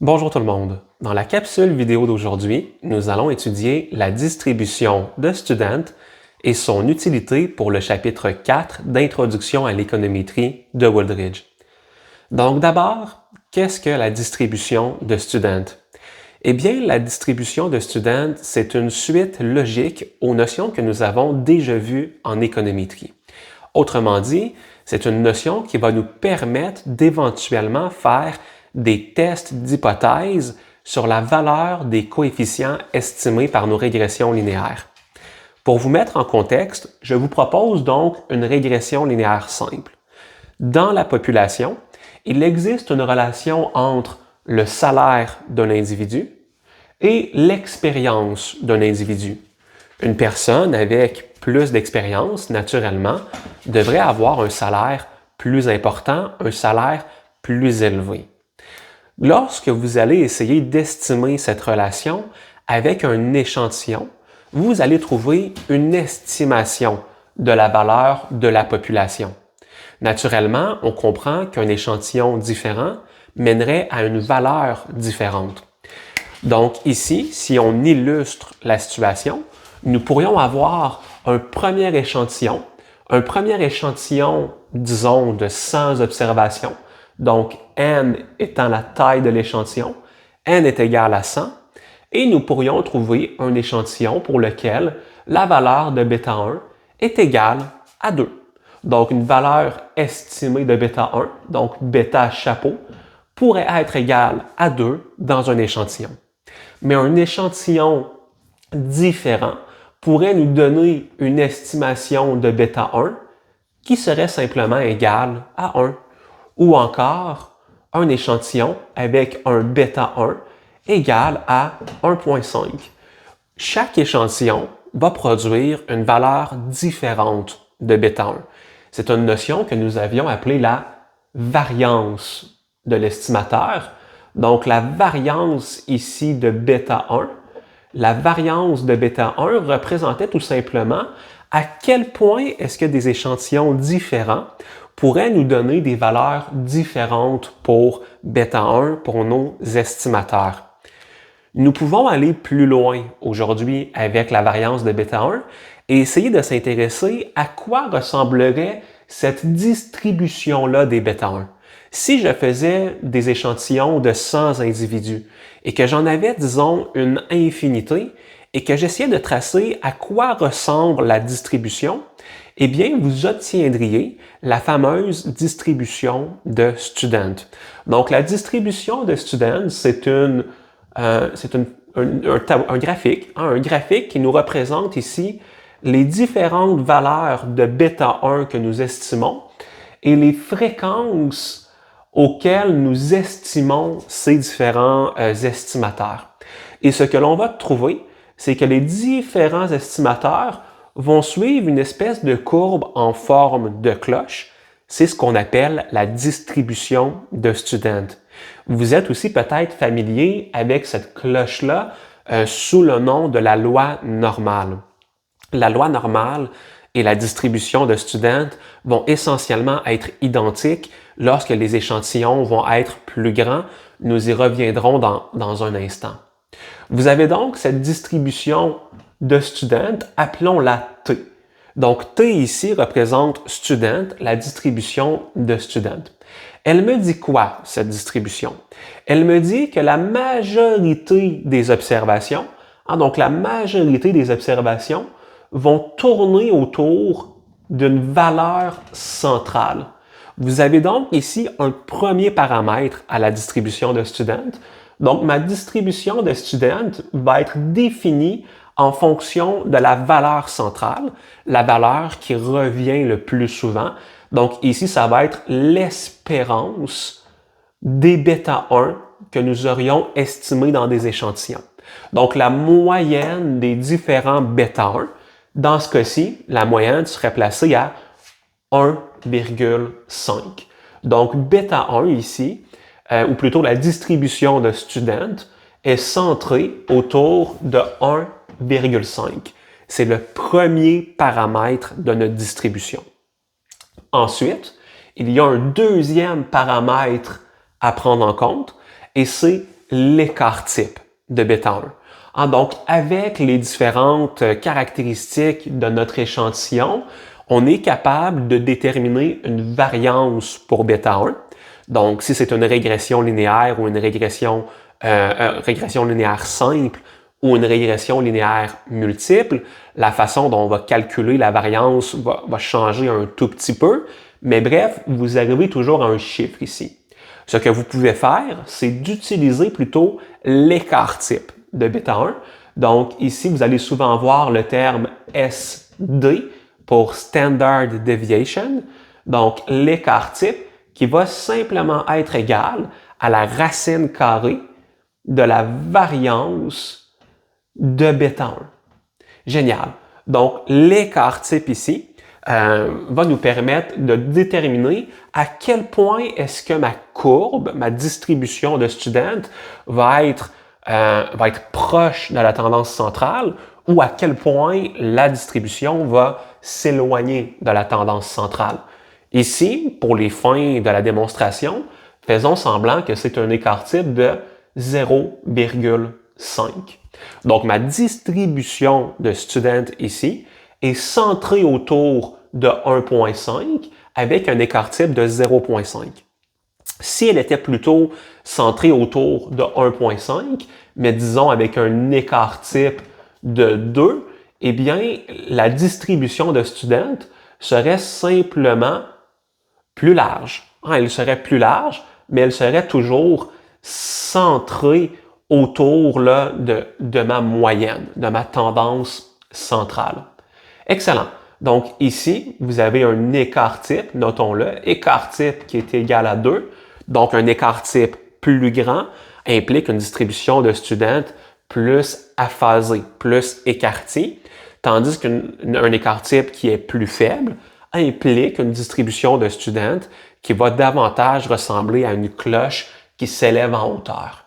Bonjour tout le monde. Dans la capsule vidéo d'aujourd'hui, nous allons étudier la distribution de Student et son utilité pour le chapitre 4 d'Introduction à l'économétrie de Wooldridge. Donc d'abord, qu'est-ce que la distribution de Student? Eh bien, la distribution de Student, c'est une suite logique aux notions que nous avons déjà vues en économétrie. Autrement dit, c'est une notion qui va nous permettre d'éventuellement faire des tests d'hypothèse sur la valeur des coefficients estimés par nos régressions linéaires. Pour vous mettre en contexte, je vous propose donc une régression linéaire simple. Dans la population, il existe une relation entre le salaire d'un individu et l'expérience d'un individu. Une personne avec plus d'expérience, naturellement, devrait avoir un salaire plus important, un salaire plus élevé. Lorsque vous allez essayer d'estimer cette relation avec un échantillon, vous allez trouver une estimation de la valeur de la population. Naturellement, on comprend qu'un échantillon différent mènerait à une valeur différente. Donc ici, si on illustre la situation, nous pourrions avoir un premier échantillon, disons, de 100 observations, donc n étant la taille de l'échantillon, n est égal à 100, et nous pourrions trouver un échantillon pour lequel la valeur de bêta 1 est égale à 2. Donc une valeur estimée de bêta 1, donc bêta chapeau, pourrait être égale à 2 dans un échantillon. Mais un échantillon différent pourrait nous donner une estimation de bêta 1 qui serait simplement égale à 1. Ou encore, un échantillon avec un bêta 1 égal à 1,5. Chaque échantillon va produire une valeur différente de bêta 1. C'est une notion que nous avions appelée la variance de l'estimateur. Donc, la variance ici de bêta 1, la variance de bêta 1 représentait tout simplement à quel point est-ce que des échantillons différents pourraient nous donner des valeurs différentes pour bêta 1 pour nos estimateurs. Nous pouvons aller plus loin aujourd'hui avec la variance de bêta 1 et essayer de s'intéresser à quoi ressemblerait cette distribution-là des bêta 1. Si je faisais des échantillons de 100 individus et que j'en avais, disons, une infinité et que j'essayais de tracer à quoi ressemble la distribution, eh bien, vous obtiendriez la fameuse distribution de Student. Donc, la distribution de Student, c'est un graphique, un graphique qui nous représente ici les différentes valeurs de bêta 1 que nous estimons et les fréquences auxquelles nous estimons ces différents estimateurs. Et ce que l'on va trouver, c'est que les différents estimateurs vont suivre une espèce de courbe en forme de cloche. C'est ce qu'on appelle la distribution de Student. Vous êtes aussi peut-être familier avec cette cloche-là sous le nom de la loi normale. La loi normale et la distribution de Student vont essentiellement être identiques lorsque les échantillons vont être plus grands. Nous y reviendrons dans un instant. Vous avez donc cette distribution de Student, appelons-la T. Donc, T ici représente Student, la distribution de Student. Elle me dit quoi, cette distribution? Elle me dit que la majorité des observations, donc la majorité des observations, vont tourner autour d'une valeur centrale. Vous avez donc ici un premier paramètre à la distribution de Student. Donc, ma distribution de Student va être définie en fonction de la valeur centrale, la valeur qui revient le plus souvent. Donc, ici, ça va être l'espérance des bêta 1 que nous aurions estimé dans des échantillons. Donc, la moyenne des différents bêta 1, dans ce cas-ci, la moyenne serait placée à 1,5. Donc, bêta 1 ici, ou plutôt la distribution de Student, est centrée autour de 1,5. C'est le premier paramètre de notre distribution. Ensuite, il y a un deuxième paramètre à prendre en compte et c'est l'écart type de bêta 1. Donc, avec les différentes caractéristiques de notre échantillon, on est capable de déterminer une variance pour bêta 1. Donc, si c'est une régression linéaire ou une régression linéaire simple ou une régression linéaire multiple, la façon dont on va calculer la variance va changer un tout petit peu. Mais bref, vous arrivez toujours à un chiffre ici. Ce que vous pouvez faire, c'est d'utiliser plutôt l'écart type de bêta 1. Donc ici, vous allez souvent voir le terme SD pour Standard Deviation. Donc l'écart type qui va simplement être égal à la racine carrée de la variance de bêta 1. Génial. Donc l'écart type ici va nous permettre de déterminer à quel point est-ce que ma courbe, ma distribution de student va être proche de la tendance centrale ou à quel point la distribution va s'éloigner de la tendance centrale. Ici, pour les fins de la démonstration, faisons semblant que c'est un écart type de 0,5. Donc, ma distribution de student ici est centrée autour de 1,5 avec un écart type de 0,5. Si elle était plutôt centrée autour de 1,5, mais disons avec un écart type de 2, eh bien, la distribution de student serait simplement plus large. Elle serait plus large, mais elle serait toujours centrée autour là, de ma moyenne, de ma tendance centrale. Excellent. Donc ici, vous avez un écart type, notons-le, écart type qui est égal à 2. Donc un écart type plus grand implique une distribution de student plus aphasée, plus écartée, tandis qu'un écart type qui est plus faible implique une distribution de student qui va davantage ressembler à une cloche qui s'élève en hauteur.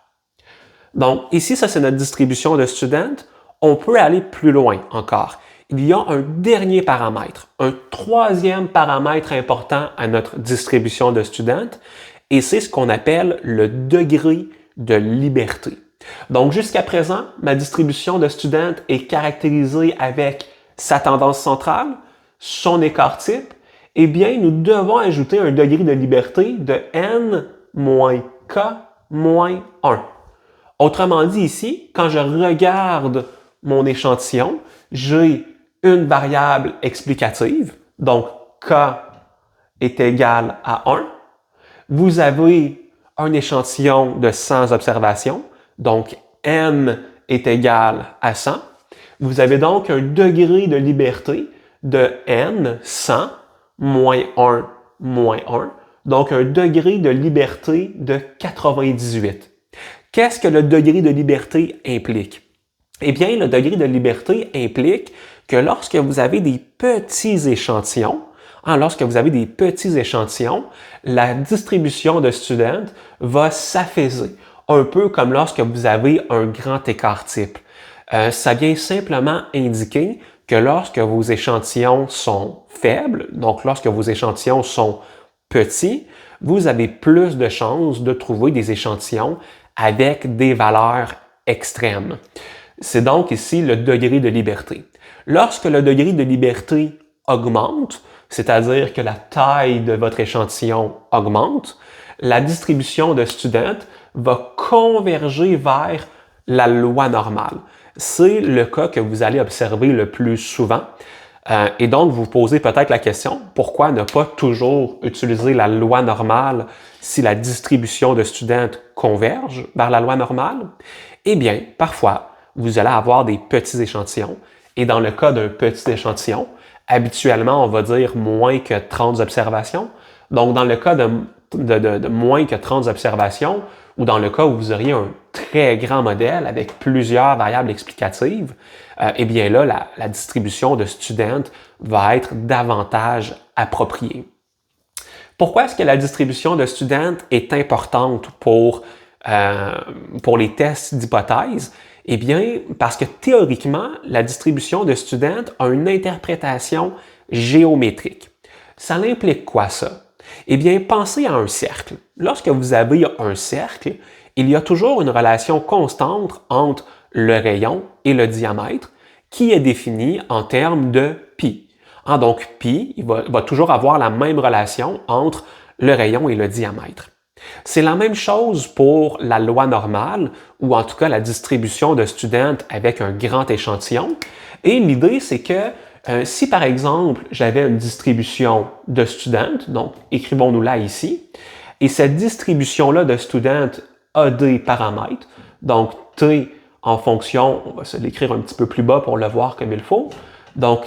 Donc ici, ça c'est notre distribution de student. On peut aller plus loin encore. Il y a un dernier paramètre, un troisième paramètre important à notre distribution de student, et c'est ce qu'on appelle le degré de liberté. Donc jusqu'à présent, ma distribution de student est caractérisée avec sa tendance centrale, son écart type. Eh bien, nous devons ajouter un degré de liberté de n moins k moins 1. Autrement dit ici, quand je regarde mon échantillon, j'ai une variable explicative, donc k est égal à 1. Vous avez un échantillon de 100 observations, donc n est égal à 100. Vous avez donc un degré de liberté de n, 100, moins 1, moins 1, donc un degré de liberté de 98. Qu'est-ce que le degré de liberté implique? Eh bien, le degré de liberté implique que lorsque vous avez des petits échantillons, la distribution de student va s'affaisser, un peu comme lorsque vous avez un grand écart type. Ça vient simplement indiquer que lorsque vos échantillons sont faibles, donc lorsque vos échantillons sont petits, vous avez plus de chances de trouver des échantillons avec des valeurs extrêmes. C'est donc ici le degré de liberté. Lorsque le degré de liberté augmente, c'est-à-dire que la taille de votre échantillon augmente, la distribution de student va converger vers la loi normale. C'est le cas que vous allez observer le plus souvent. Et donc, vous vous posez peut-être la question, pourquoi ne pas toujours utiliser la loi normale si la distribution de student converge vers la loi normale? Eh bien, parfois, vous allez avoir des petits échantillons. Et dans le cas d'un petit échantillon, habituellement, on va dire moins que 30 observations. Donc, dans le cas de moins que 30 observations, ou dans le cas où vous auriez un très grand modèle avec plusieurs variables explicatives, eh bien là, la distribution de student va être davantage appropriée. Pourquoi est-ce que la distribution de student est importante pour les tests d'hypothèse? Eh bien, parce que théoriquement, la distribution de student a une interprétation géométrique. Ça implique quoi ça? Eh bien, pensez à un cercle. Lorsque vous avez un cercle, il y a toujours une relation constante entre le rayon et le diamètre qui est définie en termes de pi. Donc, pi, il va toujours avoir la même relation entre le rayon et le diamètre. C'est la même chose pour la loi normale, ou en tout cas la distribution de students avec un grand échantillon. Et l'idée, c'est que si par exemple j'avais une distribution de students, donc écrivons-nous-la ici, et cette distribution-là de students a des paramètres, donc T en fonction, on va se l'écrire un petit peu plus bas pour le voir comme il faut, donc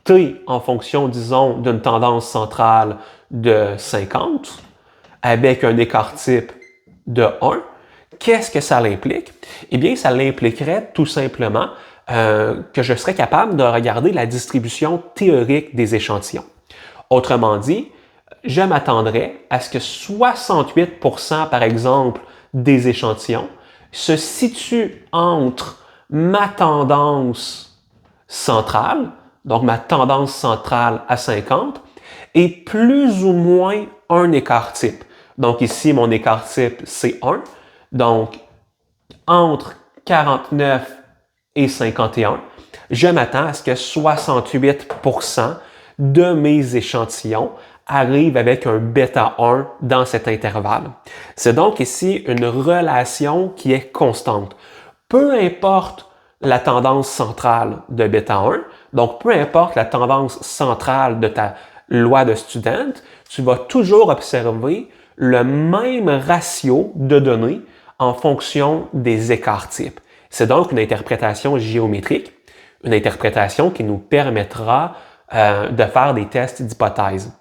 T en fonction, disons, d'une tendance centrale de 50, avec un écart type de 1, qu'est-ce que ça l'implique? Eh bien, ça l'impliquerait tout simplement que je serais capable de regarder la distribution théorique des échantillons. Autrement dit, je m'attendrais à ce que 68%, par exemple, des échantillons se situent entre ma tendance centrale, donc ma tendance centrale à 50, et plus ou moins un écart type. Donc ici, mon écart type, c'est 1. Donc, entre 49 et 51, je m'attends à ce que 68% de mes échantillons arrivent avec un bêta 1 dans cet intervalle. C'est donc ici une relation qui est constante. Peu importe la tendance centrale de bêta 1, donc peu importe la tendance centrale de ta loi de student, tu vas toujours observer le même ratio de données en fonction des écarts types. C'est donc une interprétation géométrique, une interprétation qui nous permettra de faire des tests d'hypothèse.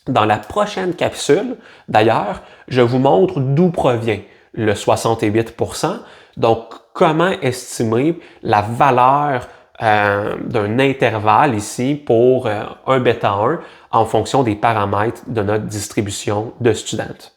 Dans la prochaine capsule, d'ailleurs, je vous montre d'où provient le 68%, donc comment estimer la valeur d'un intervalle ici pour un bêta 1 en fonction des paramètres de notre distribution de students.